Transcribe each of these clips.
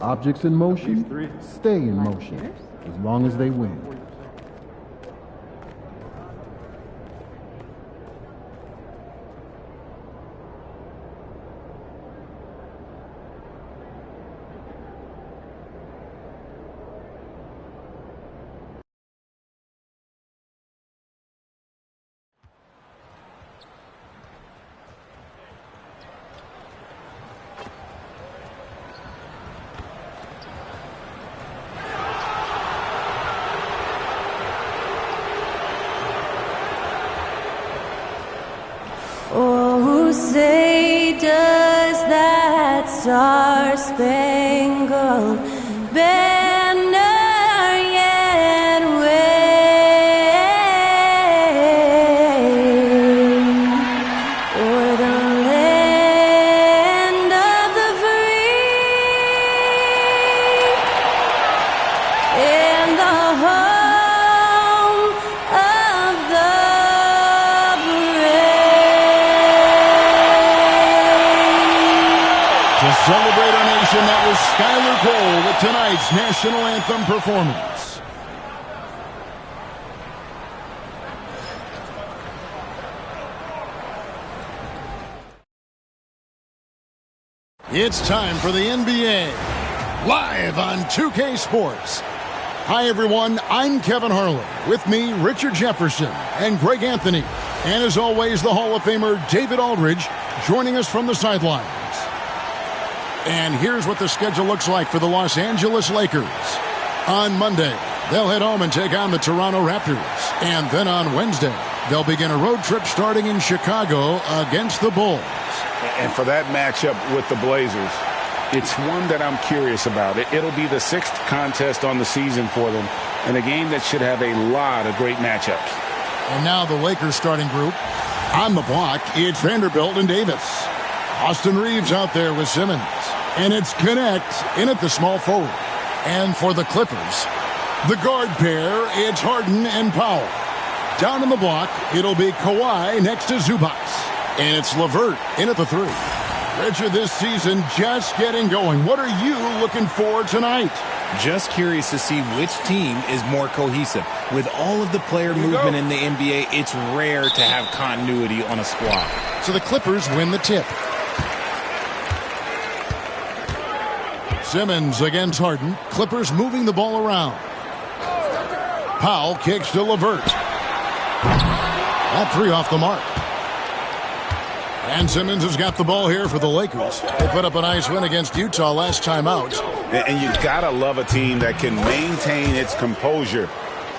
Objects in motion stay in motion as long as they win. Oh, say does that star-spangled banner yet wave o'er the land of the free and the home of the Celebrate our nation, that was Skylar Cole with tonight's national anthem performance. It's time for the NBA, live on 2K Sports. Hi everyone, I'm Kevin Harlan. With me, Richard Jefferson and Greg Anthony. And as always, the Hall of Famer David Aldridge joining us from the sidelines. And here's what the schedule looks like for the Los Angeles Lakers. On Monday, they'll head home and take on the Toronto Raptors. And then on Wednesday, they'll begin a road trip starting in Chicago against the Bulls. And for that matchup with the Blazers, it's one that I'm curious about. It'll be the sixth contest on the season for them, and a game that should have a lot of great matchups. And now the Lakers starting group. On the block, it's Vanderbilt and Davis. Austin Reeves out there with Simmons. And it's Connect in at the small forward. And for the Clippers, the guard pair, it's Harden and Powell. Down in the block, it'll be Kawhi next to Zubac. And it's LeVert in at the three. Richard, this season just getting going. What are you looking for tonight? Just curious to see which team is more cohesive. With all of the player movement in the NBA, it's rare to have continuity on a squad. So the Clippers win the tip. Simmons against Harden. Clippers moving the ball around. Powell kicks to LeVert. That three off the mark. And Simmons has got the ball here for the Lakers. They put up a nice win against Utah last time out. And you gotta love a team that can maintain its composure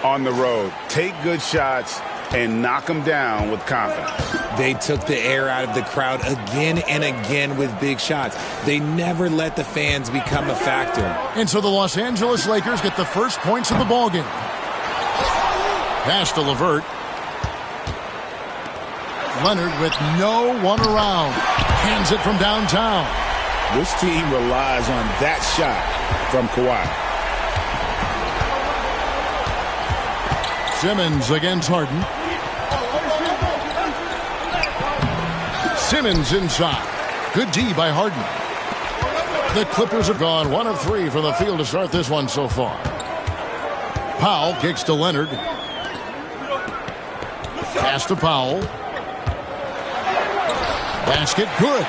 on the road. Take good shots and knock them down with confidence. They took the air out of the crowd again and again with big shots. They never let the fans become a factor. And so the Los Angeles Lakers get the first points of the ballgame. Pass to LeVert. Leonard with no one around. Hands it from downtown. This team relies on that shot from Kawhi. Simmons against Harden. Simmons inside. Good D by Harden. The Clippers have gone 1 of 3 from the field to start this one so far. Powell kicks to Leonard. Pass to Powell. Basket good.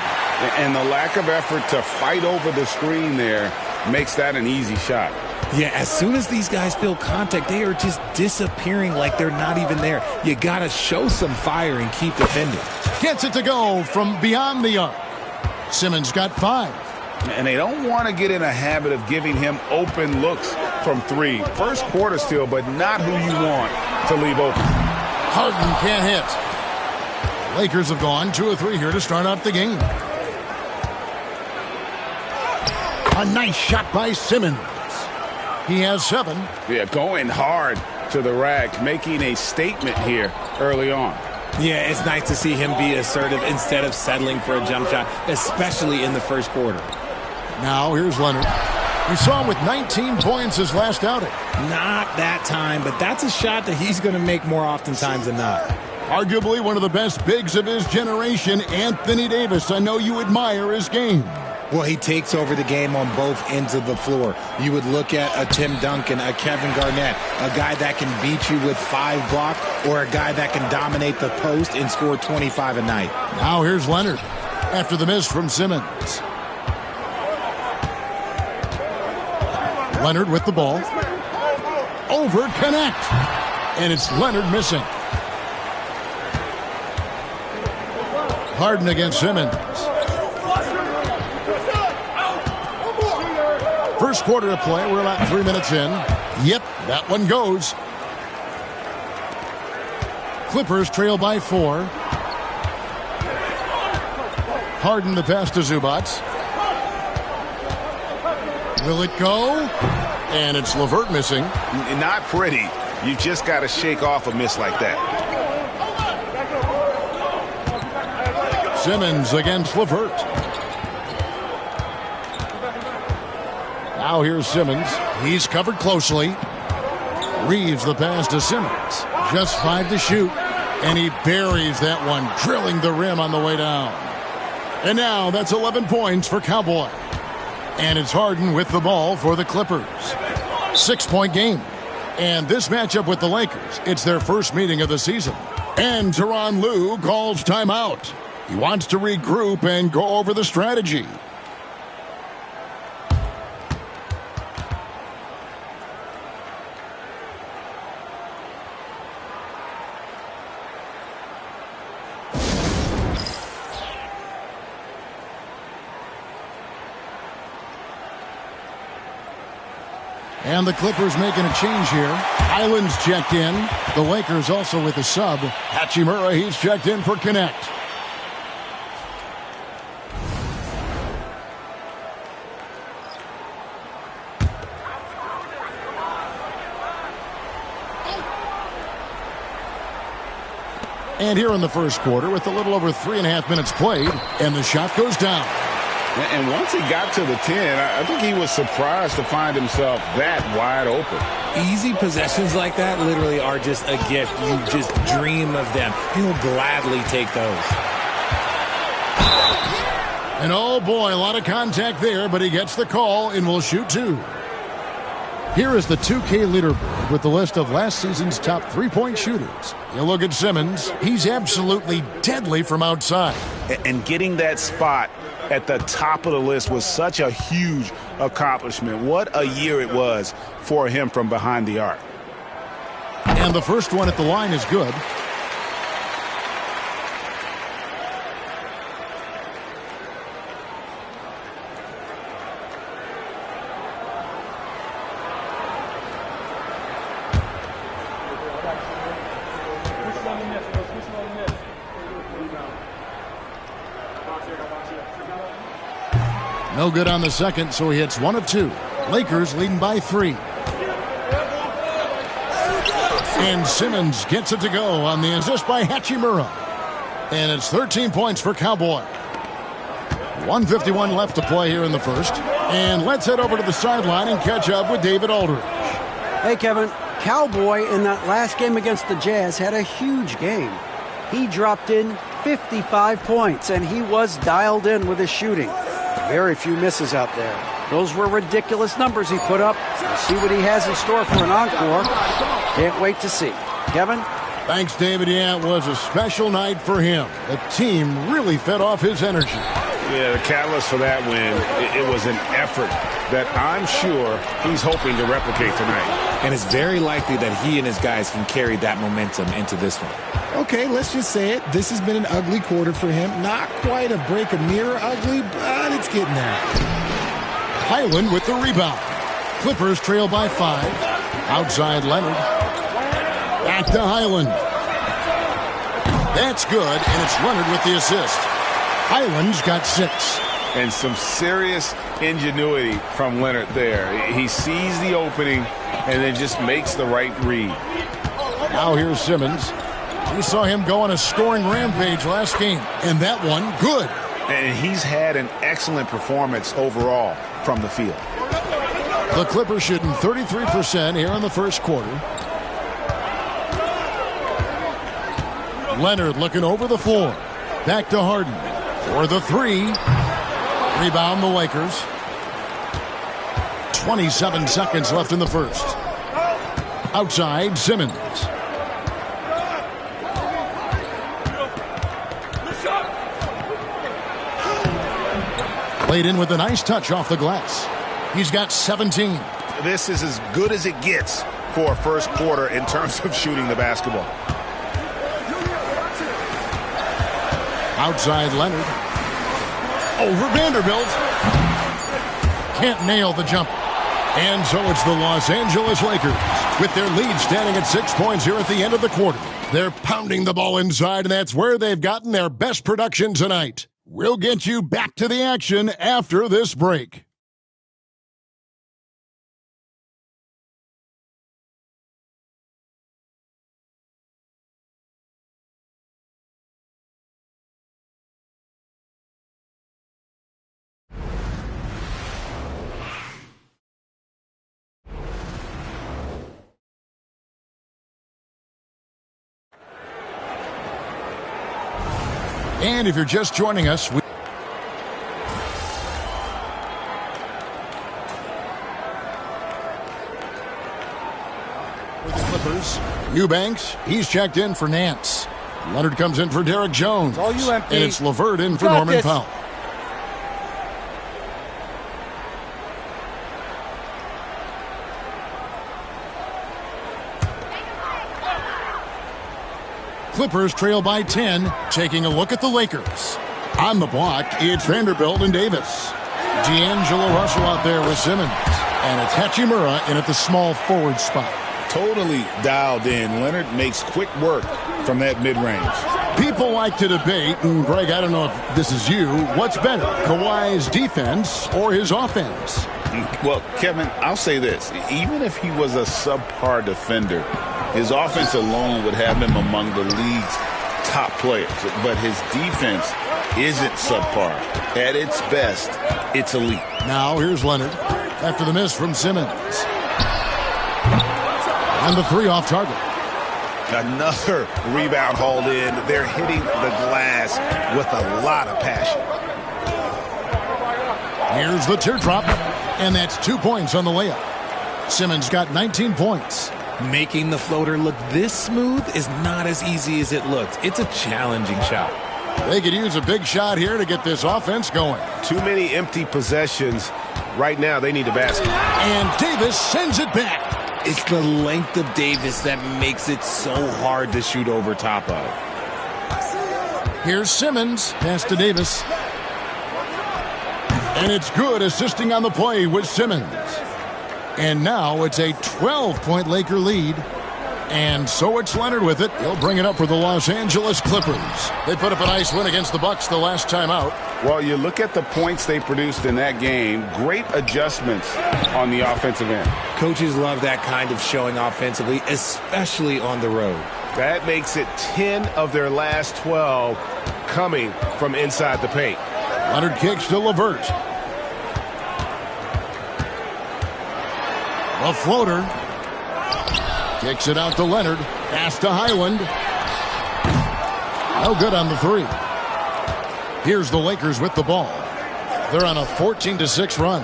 And the lack of effort to fight over the screen there makes that an easy shot. Yeah, as soon as these guys feel contact, they are just disappearing like they're not even there. You got to show some fire and keep defending. Gets it to go from beyond the arc. Simmons got 5. And they don't want to get in a habit of giving him open looks from 3. First quarter still, but not who you want to leave open. Harden can't hit. Lakers have gone 2 of 3 here to start out the game. A nice shot by Simmons. He has 7. Yeah, going hard to the rack, making a statement here early on. Yeah, it's nice to see him be assertive instead of settling for a jump shot, especially in the first quarter. Now here's Leonard. We saw him with 19 points his last outing. Not that time, but that's a shot that he's going to make more oftentimes than not. Arguably one of the best bigs of his generation, Anthony Davis. I know you admire his game. Well, he takes over the game on both ends of the floor. You would look at a Tim Duncan, a Kevin Garnett, a guy that can beat you with 5 blocks, or a guy that can dominate the post and score 25 a night. Now here's Leonard after the miss from Simmons. Leonard with the ball. Over connect. And it's Leonard missing. Harden against Simmons. First quarter of play. We're about 3 minutes in. Yep, that one goes. Clippers trail by 4. Harden the pass to Zubac. Will it go? And it's LeVert missing. Not pretty. You just got to shake off a miss like that. Simmons against LeVert. Now here's Simmons. He's covered closely. Reeves the pass to Simmons. Just 5 to shoot. And he buries that one, drilling the rim on the way down. And now that's 11 points for Cowboy. And it's Harden with the ball for the Clippers. 6-point game. And this matchup with the Lakers, it's their first meeting of the season. And Tyronn Lue calls timeout. He wants to regroup and go over the strategy. And the Clippers making a change here. Highland's checked in. The Lakers also with a sub. Hachimura, he's checked in for Connect. And here in the first quarter with a little over 3.5 minutes played. And the shot goes down. And once he got to the 10, I think he was surprised to find himself that wide open. Easy possessions like that literally are just a gift. You just dream of them. He'll gladly take those. And oh boy, a lot of contact there, but he gets the call and will shoot 2. Here is the 2K leaderboard with the list of last season's top 3-point shooters. You look at Simmons, he's absolutely deadly from outside. And getting that spot at the top of the list was such a huge accomplishment. What a year it was for him from behind the arc. And the first one at the line is good. No good on the second, so he hits 1 of 2. Lakers leading by 3. And Simmons gets it to go on the assist by Hachimura. And it's 13 points for Cowboy. 1:51 left to play here in the first. And let's head over to the sideline and catch up with David Aldridge. Hey, Kevin. Cowboy in that last game against the Jazz had a huge game. He dropped in 55 points, and he was dialed in with his shooting. Very few misses out there. Those were ridiculous numbers he put up. We'll see what he has in store for an encore. Can't wait to see. Kevin? Thanks, David. Yeah, it was a special night for him. The team really fed off his energy. Yeah, the catalyst for that win, it was an effort that I'm sure he's hoping to replicate tonight. And it's very likely that he and his guys can carry that momentum into this one. Okay, let's just say it. This has been an ugly quarter for him. Not quite a break a mirror ugly, but it's getting there. Highland with the rebound. Clippers trail by 5. Outside Leonard. Back to Highland. That's good, and it's Leonard with the assist. Highland's got 6. And some serious ingenuity from Leonard there. He sees the opening and then just makes the right read. Now here's Simmons. We saw him go on a scoring rampage last game, and that one, good. And he's had an excellent performance overall from the field. The Clippers shooting 33% here in the first quarter. Leonard looking over the floor. Back to Harden for the 3. Rebound the Lakers. 27 seconds left in the first. Outside, Simmons. Played in with a nice touch off the glass. He's got 17. This is as good as it gets for a first quarter in terms of shooting the basketball. Outside Leonard. Over Vanderbilt. Can't nail the jump. And so it's the Los Angeles Lakers with their lead standing at 6 points here at the end of the quarter. They're pounding the ball inside, and that's where they've gotten their best production tonight. We'll get you back to the action after this break. And if you're just joining us, the Clippers, Eubanks, he's checked in for Nance. Leonard comes in for Derek Jones. All you empty. And it's LeVert in for Norman Powell. Clippers trail by 10, taking a look at the Lakers. On the block, it's Vanderbilt and Davis. D'Angelo Russell out there with Simmons. And it's Hachimura in at the small forward spot. Totally dialed in. Leonard makes quick work from that mid-range. People like to debate, and Greg, I don't know if this is you, what's better, Kawhi's defense or his offense? Well, Kevin, I'll say this. Even if he was a subpar defender, his offense alone would have him among the league's top players. But his defense isn't subpar. At its best, it's elite. Now here's Leonard after the miss from Simmons. And the three off target. Another rebound hauled in. They're hitting the glass with a lot of passion. Here's the teardrop. And that's 2 points on the layup. Simmons got 19 points. Making the floater look this smooth is not as easy as it looks. It's a challenging shot. They could use a big shot here to get this offense going. Too many empty possessions. Right now, they need a basket. And Davis sends it back. It's the length of Davis that makes it so hard to shoot over top of. Here's Simmons. Pass to Davis. And it's good, assisting on the play with Simmons. And now it's a 12-point Laker lead. And so it's Leonard with it. He'll bring it up for the Los Angeles Clippers. They put up a nice win against the Bucks the last time out. Well, you look at the points they produced in that game. Great adjustments on the offensive end. Coaches love that kind of showing offensively, especially on the road. That makes it 10 of their last 12 coming from inside the paint. Leonard kicks to LeVert. A floater. Kicks it out to Leonard. Pass to Highland. No good on the three. Here's the Lakers with the ball. They're on a 14-6 run.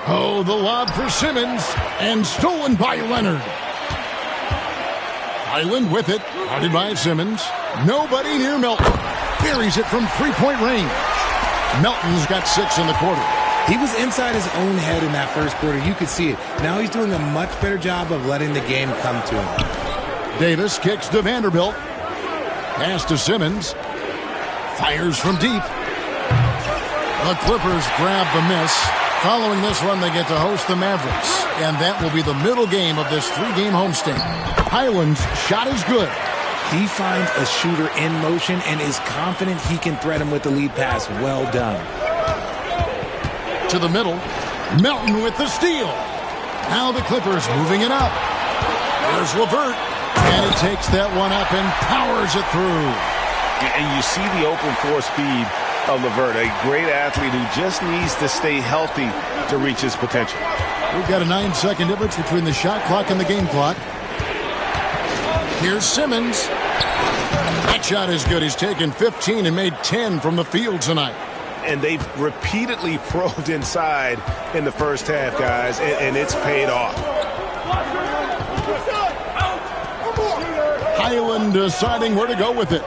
Oh, the lob for Simmons. And stolen by Leonard. Highland with it. Guarded by Simmons. Nobody near Melton. Buries it from three-point range. Melton's got 6 in the quarter. He was inside his own head in that first quarter. You could see it. Now he's doing a much better job of letting the game come to him. Davis kicks to Vanderbilt. Pass to Simmons. Fires from deep. The Clippers grab the miss. Following this one, they get to host the Mavericks. And that will be the middle game of this 3-game homestand. Highland's shot is good. He finds a shooter in motion and is confident he can thread him with the lead pass. Well done. To the middle. Melton with the steal. Now the Clippers moving it up. There's LeVert. And he takes that one up and powers it through. And you see the open floor speed of LeVert, a great athlete who just needs to stay healthy to reach his potential. We've got a 9-second difference between the shot clock and the game clock. Here's Simmons. That shot is good. He's taken 15 and made 10 from the field tonight. And they've repeatedly probed inside in the first half, guys, and it's paid off. Highland deciding where to go with it.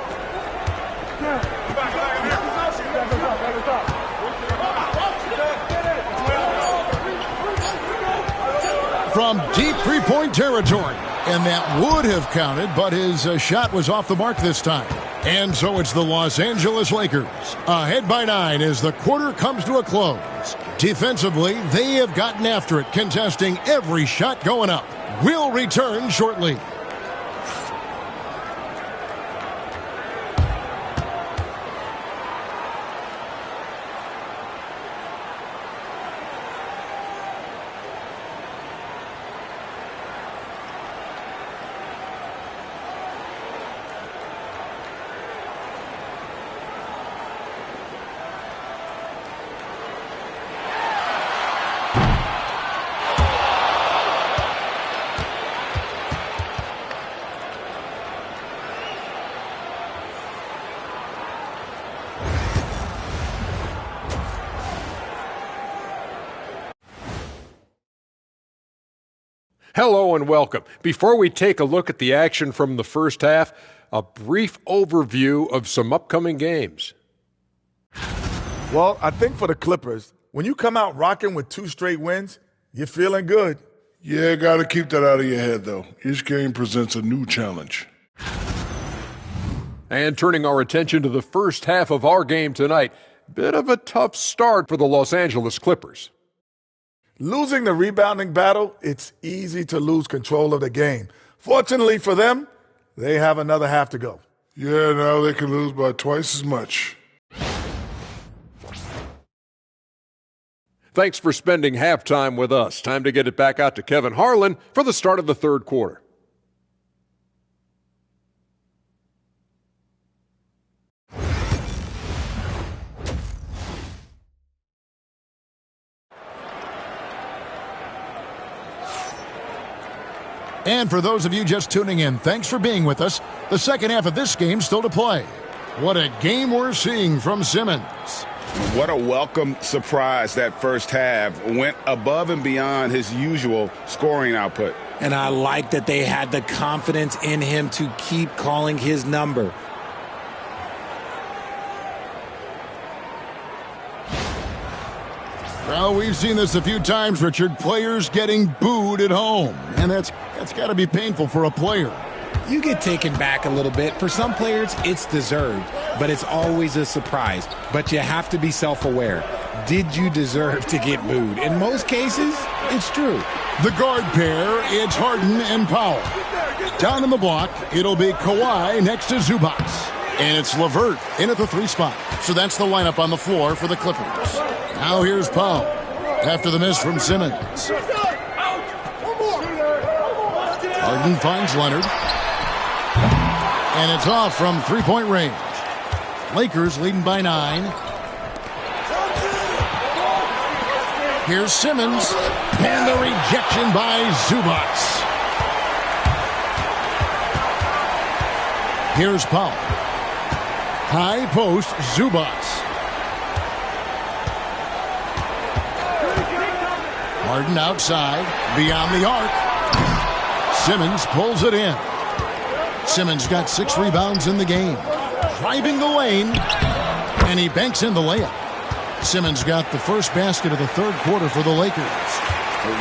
From deep three-point territory. And that would have counted, but his shot was off the mark this time. And so it's the Los Angeles Lakers, ahead by 9 as the quarter comes to a close. Defensively, they have gotten after it, contesting every shot going up. We'll return shortly. Hello and welcome. Before we take a look at the action from the first half, a brief overview of some upcoming games. Well, I think for the Clippers, when you come out rocking with 2 straight wins, you're feeling good. Yeah, got to keep that out of your head, though. Each game presents a new challenge. And turning our attention to the first half of our game tonight, bit of a tough start for the Los Angeles Clippers. Losing the rebounding battle, it's easy to lose control of the game. Fortunately for them, they have another half to go. Yeah, now they can lose by twice as much. Thanks for spending halftime with us. Time to get it back out to Kevin Harlan for the start of the third quarter. And for those of you just tuning in, thanks for being with us. The second half of this game still to play. What a game we're seeing from Simmons. What a welcome surprise that first half. Went above and beyond his usual scoring output. And I like that they had the confidence in him to keep calling his number. Well, we've seen this a few times, Richard. Players getting booed at home. And that's got to be painful for a player. You get taken back a little bit. For some players, it's deserved, but it's always a surprise. But you have to be self-aware. Did you deserve to get booed? In most cases, it's true. The guard pair, it's Harden and Powell. Down in the block, it'll be Kawhi next to Zubats. And it's LeVert in at the 3 spot. So that's the lineup on the floor for the Clippers. Now here's Powell after the miss from Simmons. Harden finds Leonard. And it's off from three-point range. Lakers leading by 9. Here's Simmons. And the rejection by Zubats. Here's Powell. High post, Zubats. Harden outside, beyond the arc. Simmons pulls it in. Simmons got 6 rebounds in the game. Driving the lane, and he banks in the layup. Simmons got the first basket of the third quarter for the Lakers.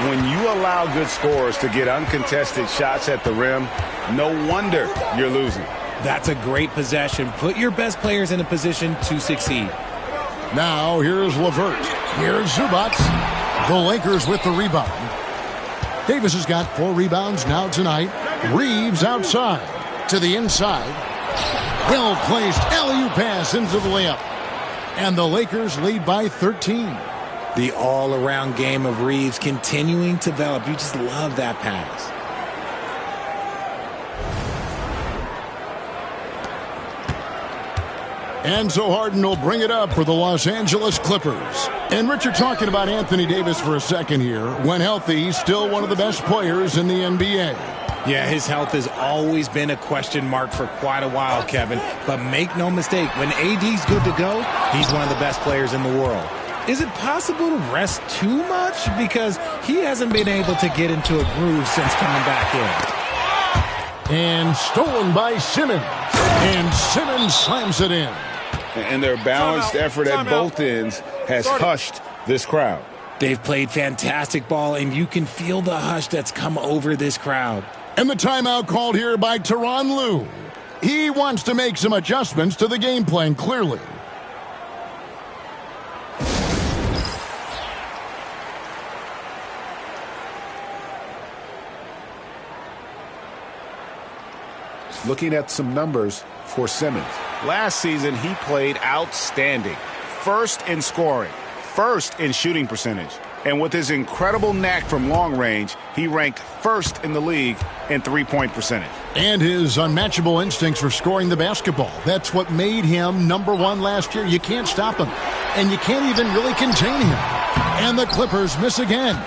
When you allow good scorers to get uncontested shots at the rim, no wonder you're losing. That's a great possession. Put your best players in a position to succeed. Now here's LeVert. Here's Zubats. The Lakers with the rebound. Davis has got 4 rebounds now tonight. Reeves outside to the inside. Well-placed alley-oop pass into the layup. And the Lakers lead by 13. The all-around game of Reeves continuing to develop. You just love that pass. And so Harden will bring it up for the Los Angeles Clippers. And Richard, talking about Anthony Davis for a second here. When healthy, he's still one of the best players in the NBA. Yeah, his health has always been a question mark for quite a while, Kevin. But make no mistake, when AD's good to go, he's one of the best players in the world. Is it possible to rest too much? Because he hasn't been able to get into a groove since coming back in. And stolen by Simmons. And Simmons slams it in. And their balanced effort at both ends has hushed this crowd. They've played fantastic ball, and you can feel the hush that's come over this crowd. And the timeout called here by Tyronn Lue. He wants to make some adjustments to the game plan, clearly. Looking at some numbers for Simmons. Last season, he played outstanding. First in scoring, first in shooting percentage. And with his incredible knack from long range, he ranked first in the league in three-point percentage. And his unmatchable instincts for scoring the basketball. That's what made him #1 last year. You can't stop him. And you can't even really contain him. And the Clippers miss again.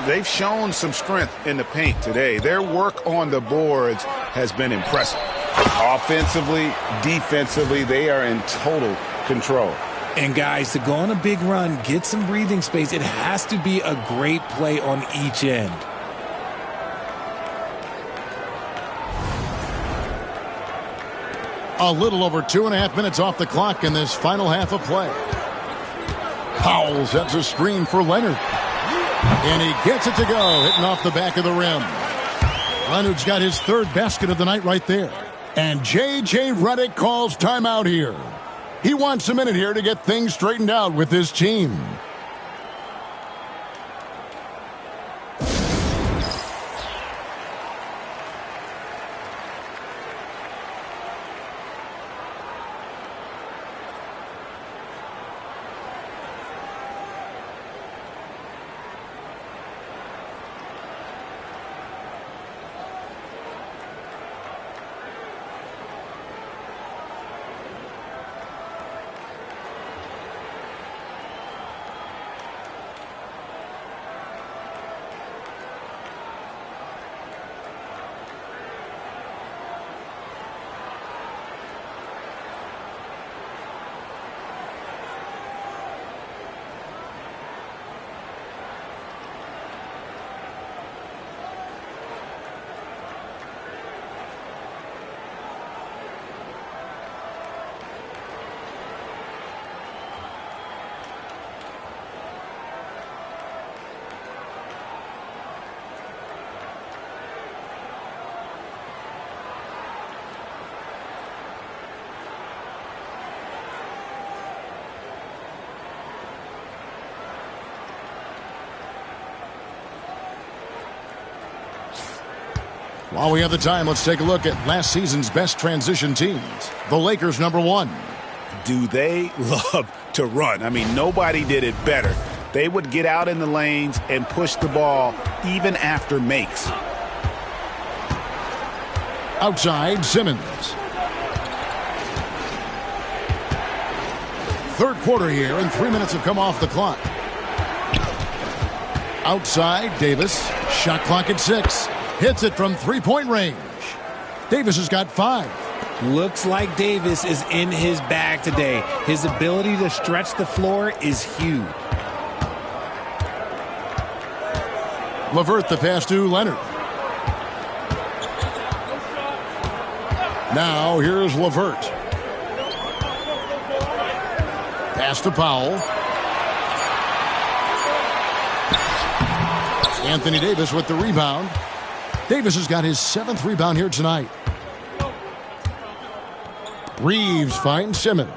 They've shown some strength in the paint today. Their work on the boards has been impressive. Offensively, defensively, they are in total control. And guys, to go on a big run, get some breathing space, it has to be a great play on each end. A little over 2.5 minutes off the clock in this final half of play. Powell sets a screen for Leonard. And he gets it to go, hitting off the back of the rim. Leonard's got his third basket of the night right there. And J.J. Redick calls timeout here. He wants a minute here to get things straightened out with his team. While we have the time, let's take a look at last season's best transition teams. The Lakers, #1. Do they love to run? I mean, nobody did it better. They would get out in the lanes and push the ball even after makes. Outside, Simmons. Third quarter here, and 3 minutes have come off the clock. Outside, Davis. Shot clock at 6. Hits it from three-point range. Davis has got 5. Looks like Davis is in his bag today. His ability to stretch the floor is huge. LeVert the pass to Leonard. Now here's LeVert. Pass to Powell. Anthony Davis with the rebound. Davis has got his 7th rebound here tonight. Reeves finds Simmons.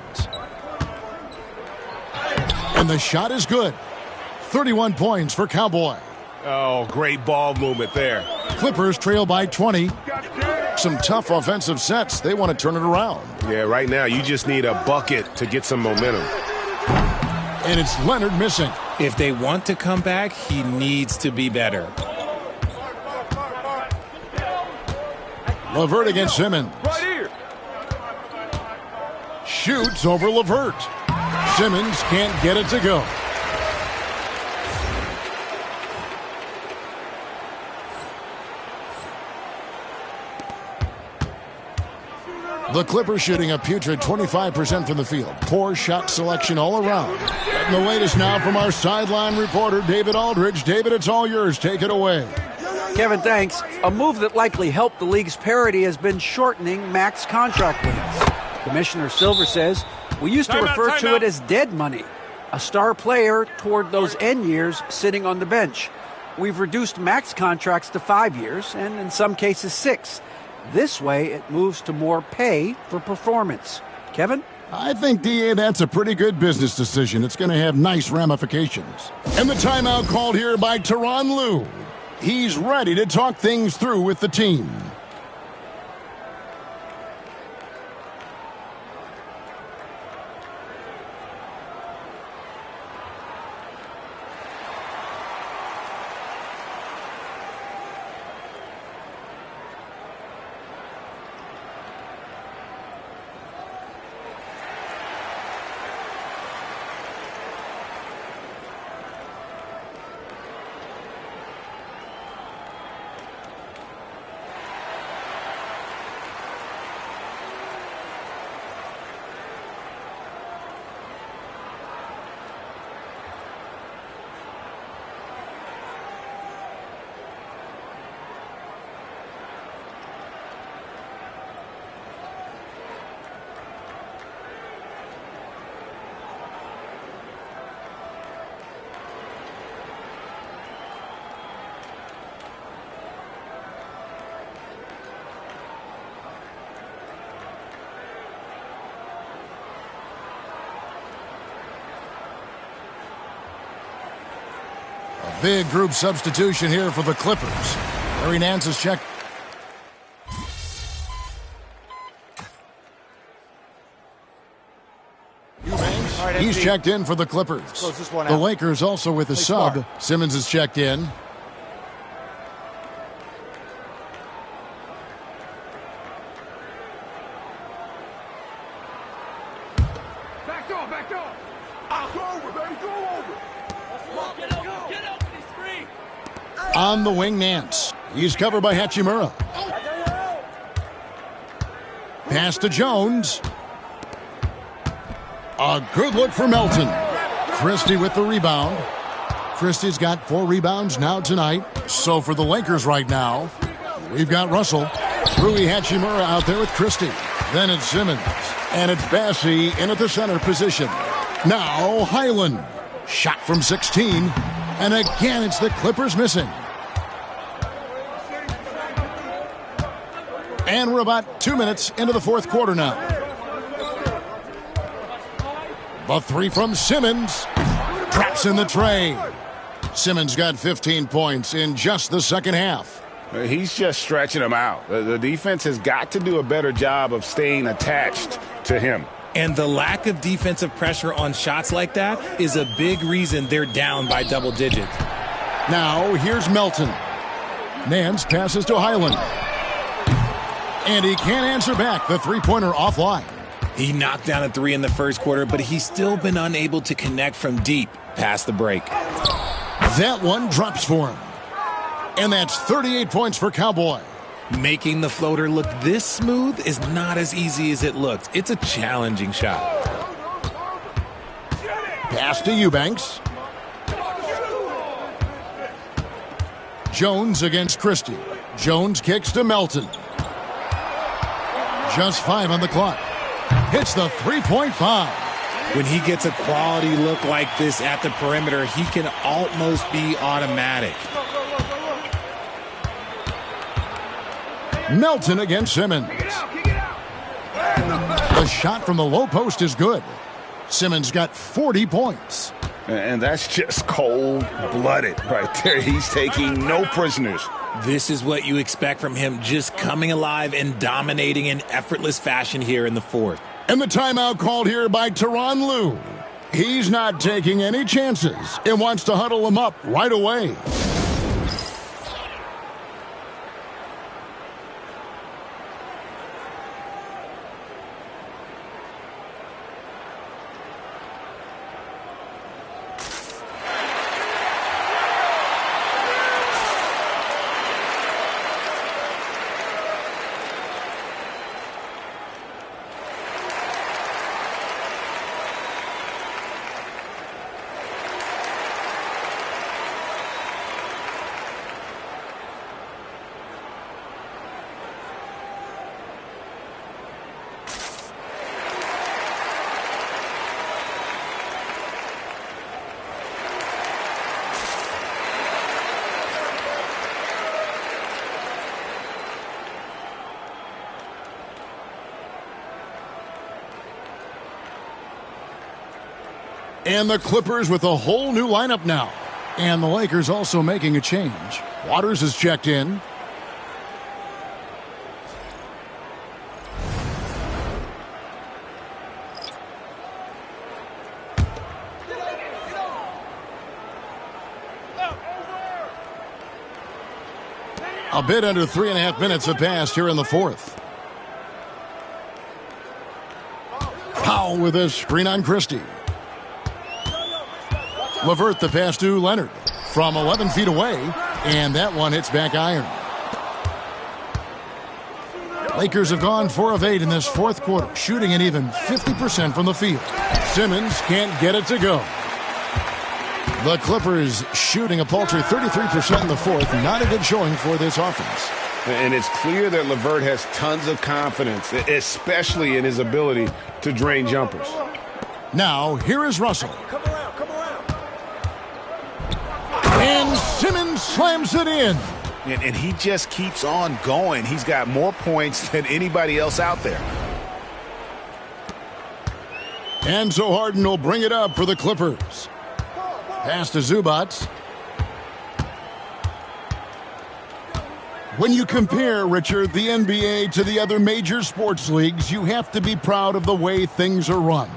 And the shot is good. 31 points for Cowboy. Oh, great ball movement there. Clippers trail by 20. Some tough offensive sets. They want to turn it around. Yeah, right now you just need a bucket to get some momentum. And it's Leonard missing. If they want to come back, he needs to be better. LeVert against Simmons. Right here. Shoots over LeVert. Simmons can't get it to go. The Clippers shooting a putrid 25% from the field. Poor shot selection all around. And the latest now from our sideline reporter, David Aldridge. David, it's all yours. Take it away. Kevin, thanks. A move that likely helped the league's parity has been shortening max contract lengths. Commissioner Silver says, we used to refer to it as dead money, a star player toward those end years sitting on the bench. We've reduced max contracts to 5 years, and in some cases 6. This way, it moves to more pay for performance. Kevin? I think, DA, that's a pretty good business decision. It's going to have nice ramifications. And the timeout called here by Tyronn Lue. He's ready to talk things through with the team. Big group substitution here for the Clippers. Larry Nance has checked. He's checked in for the Clippers. The Lakers also with a sub. Simmons has checked in. Back door, back door. Go over, baby, go over. On the wing, Nance. He's covered by Hachimura. Pass to Jones. A good look for Melton. Christie with the rebound. Christie's got 4 rebounds now tonight. So for the Lakers right now, we've got Russell. Rui Hachimura out there with Christie. Then it's Simmons. And it's Bassey in at the center position. Now Highland. Shot from 16. And again, it's the Clippers missing. And we're about 2 minutes into the fourth quarter now. The 3 from Simmons. Traps in the tray. Simmons got 15 points in just the second half. He's just stretching them out. The defense has got to do a better job of staying attached to him. And the lack of defensive pressure on shots like that is a big reason they're down by double digits. Now, here's Melton. Nance passes to Highland. And he can't answer back. The three-pointer offline. He knocked down a 3 in the first quarter, but he's still been unable to connect from deep past the break. That one drops for him. And that's 38 points for Cowboy. Making the floater look this smooth is not as easy as it looked. It's a challenging shot. Pass to Eubanks. Jones against Christie. Jones kicks to Melton. Just 5 on the clock. Hits the three-point bomb. When he gets a quality look like this at the perimeter, he can almost be automatic. Melton against Simmons. The shot from the low post is good. Simmons got 40 points. And that's just cold-blooded right there. He's taking no prisoners. This is what you expect from him, just coming alive and dominating in effortless fashion here in the fourth. And the timeout called here by Tyronn Lue. He's not taking any chances and wants to huddle him up right away. And the Clippers with a whole new lineup now. And the Lakers also making a change. Waters is checked in. A bit under 3.5 minutes have passed here in the fourth. Powell with a screen on Christie. LeVert the pass to Leonard from 11 feet away, and that one hits back iron. Lakers have gone 4 of 8 in this fourth quarter, shooting an even 50% from the field. Simmons can't get it to go. The Clippers shooting a paltry 33% in the fourth. Not a good showing for this offense. And it's clear that LeVert has tons of confidence, especially in his ability to drain jumpers. Now, here is Russell. And Simmons slams it in. And he just keeps on going. He's got more points than anybody else out there. And so Harden will bring it up for the Clippers. Pass to Zubac. When you compare, Richard, the NBA to the other major sports leagues, you have to be proud of the way things are run.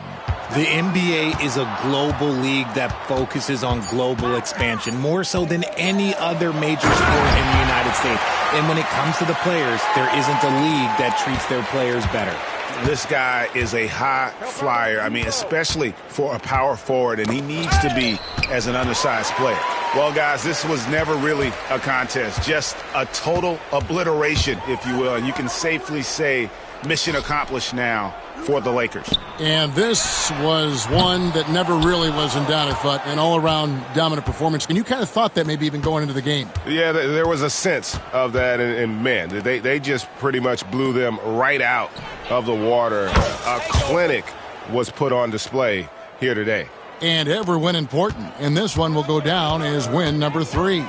The NBA is a global league that focuses on global expansion, more so than any other major sport in the United States. And when it comes to the players, there isn't a league that treats their players better. This guy is a high flyer, especially for a power forward, and he needs to be as an undersized player. Well, guys, this was never really a contest, just a total obliteration, if you will. And you can safely say mission accomplished now for the Lakers. And this was one that never really was in doubt, I thought, an all-around dominant performance. And you kind of thought that maybe even going into the game. Yeah, there was a sense of that, and man, they just pretty much blew them right out of the water. A clinic was put on display here today. And every win important. And this one will go down as win number 3.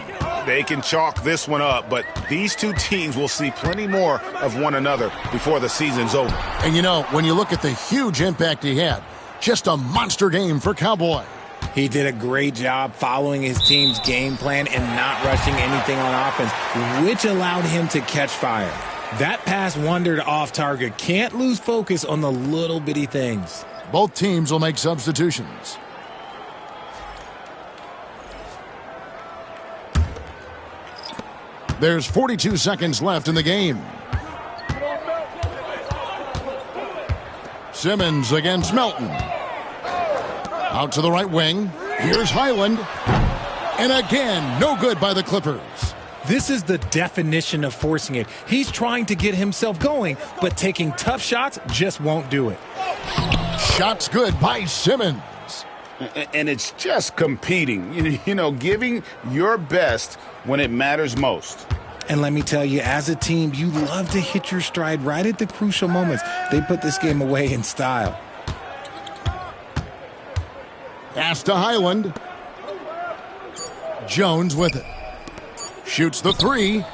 They can chalk this one up, but these two teams will see plenty more of one another before the season's over. And you know, when you look at the huge impact he had, just a monster game for Cowboy. He did a great job following his team's game plan and not rushing anything on offense, which allowed him to catch fire. That pass wandered off target. Can't lose focus on the little bitty things. Both teams will make substitutions. There's 42 seconds left in the game. Simmons against Melton. Out to the right wing. Here's Highland. And again, no good by the Clippers. This is the definition of forcing it. He's trying to get himself going, but taking tough shots just won't do it. Shots good by Simmons. And it's just competing, giving your best when it matters most. And let me tell you, as a team, you love to hit your stride right at the crucial moments. They put this game away in style. Pass to Highland. Jones with it. Shoots the 3.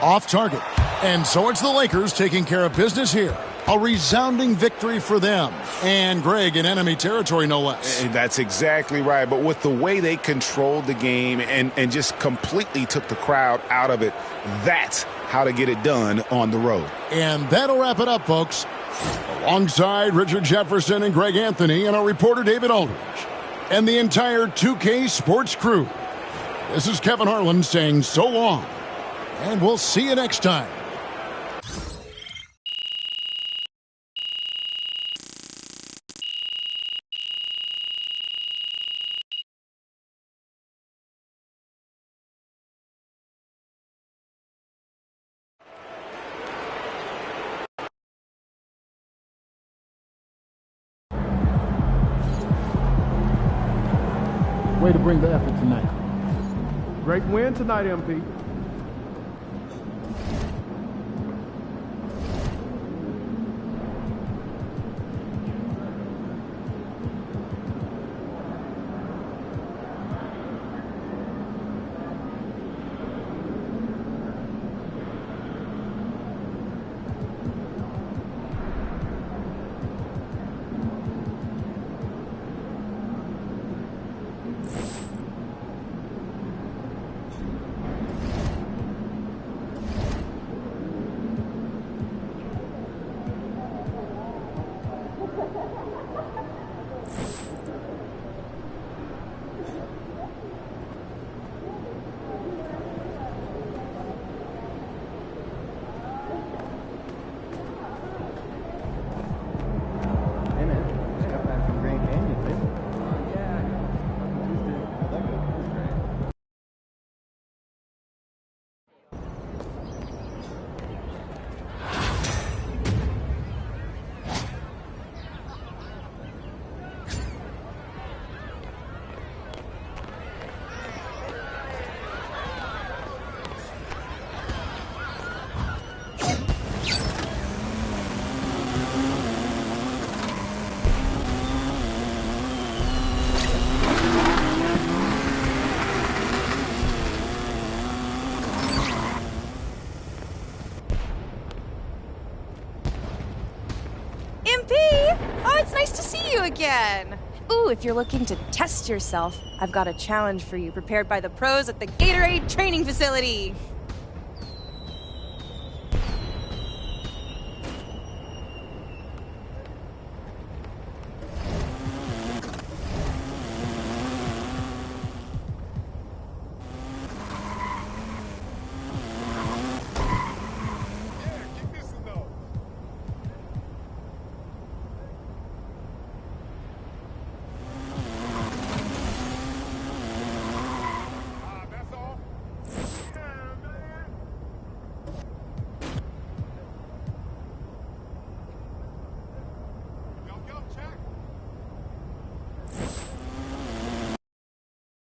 Off target. And so it's the Lakers taking care of business here. A resounding victory for them. And Greg in enemy territory, no less. And that's exactly right. But with the way they controlled the game and just completely took the crowd out of it, that's how to get it done on the road. And that'll wrap it up, folks. Alongside Richard Jefferson and Greg Anthony and our reporter David Aldridge and the entire 2K Sports crew, this is Kevin Harlan saying so long. And we'll see you next time. Way to bring the effort tonight. Great win tonight, MP. It's nice to see you again. Ooh, if you're looking to test yourself, I've got a challenge for you prepared by the pros at the Gatorade Training Facility.